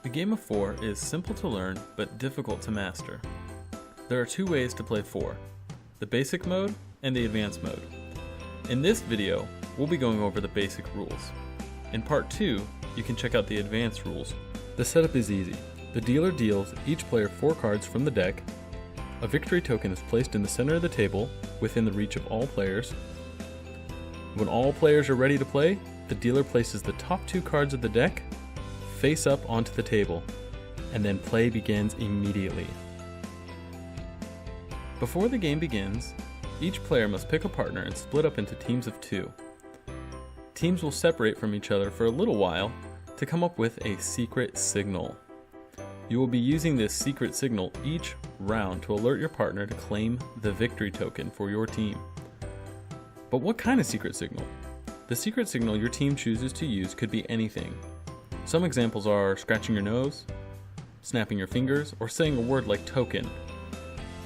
The game of 4 is simple to learn, but difficult to master. There are two ways to play 4, the basic mode and the advanced mode. In this video, we'll be going over the basic rules. In part 2, you can check out the advanced rules. The setup is easy. The dealer deals each player 4 cards from the deck. A victory token is placed in the center of the table, within the reach of all players. When all players are ready to play, the dealer places the top 2 cards of the deck face up onto the table, and then play begins immediately. Before the game begins, each player must pick a partner and split up into teams of 2. Teams will separate from each other for a little while to come up with a secret signal. You will be using this secret signal each round to alert your partner to claim the victory token for your team. But what kind of secret signal? The secret signal your team chooses to use could be anything. Some examples are scratching your nose, snapping your fingers, or saying a word like token.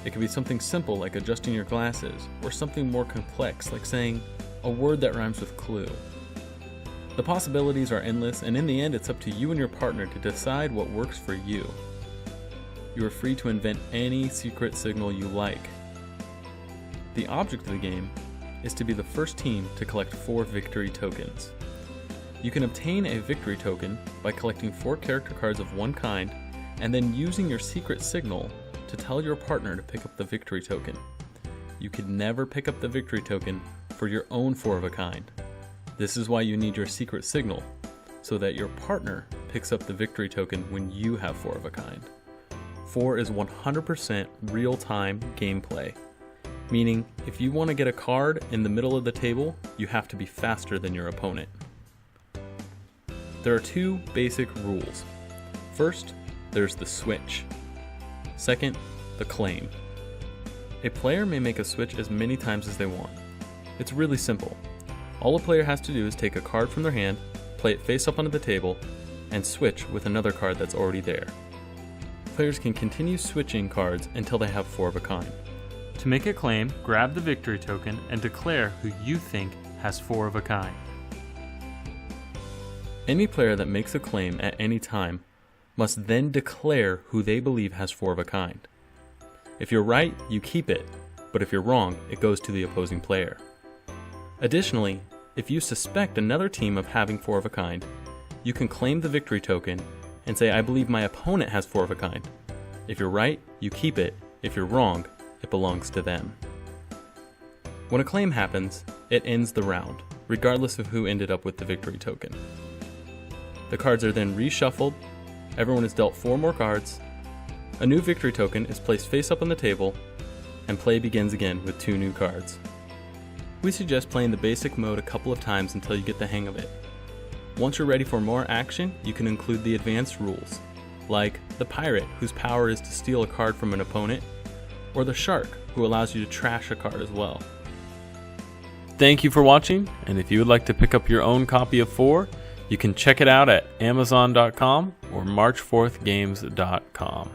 It could be something simple like adjusting your glasses, or something more complex like saying a word that rhymes with clue. The possibilities are endless, and in the end it's up to you and your partner to decide what works for you. You are free to invent any secret signal you like. The object of the game is to be the first team to collect 4 victory tokens. You can obtain a victory token by collecting 4 character cards of one kind and then using your secret signal to tell your partner to pick up the victory token. You could never pick up the victory token for your own 4 of a kind. This is why you need your secret signal, so that your partner picks up the victory token when you have 4 of a kind. 4 is 100% real-time gameplay, meaning if you want to get a card in the middle of the table, you have to be faster than your opponent. There are 2 basic rules. First, there's the switch. Second, the claim. A player may make a switch as many times as they want. It's really simple. All a player has to do is take a card from their hand, play it face up onto the table, and switch with another card that's already there. Players can continue switching cards until they have 4 of a kind. To make a claim, grab the victory token and declare who you think has 4 of a kind. Any player that makes a claim at any time must then declare who they believe has 4 of a kind. If you're right, you keep it, but if you're wrong, it goes to the opposing player. Additionally, if you suspect another team of having 4 of a kind, you can claim the victory token and say, I believe my opponent has 4 of a kind. If you're right, you keep it. If you're wrong, it belongs to them. When a claim happens, it ends the round, regardless of who ended up with the victory token. The cards are then reshuffled, everyone is dealt 4 more cards, a new victory token is placed face up on the table, and play begins again with 2 new cards. We suggest playing the basic mode a couple of times until you get the hang of it. Once you're ready for more action, you can include the advanced rules, like the pirate, whose power is to steal a card from an opponent, or the shark, who allows you to trash a card as well. Thank you for watching, and if you would like to pick up your own copy of 4, you can check it out at Amazon.com or March4thgames.com.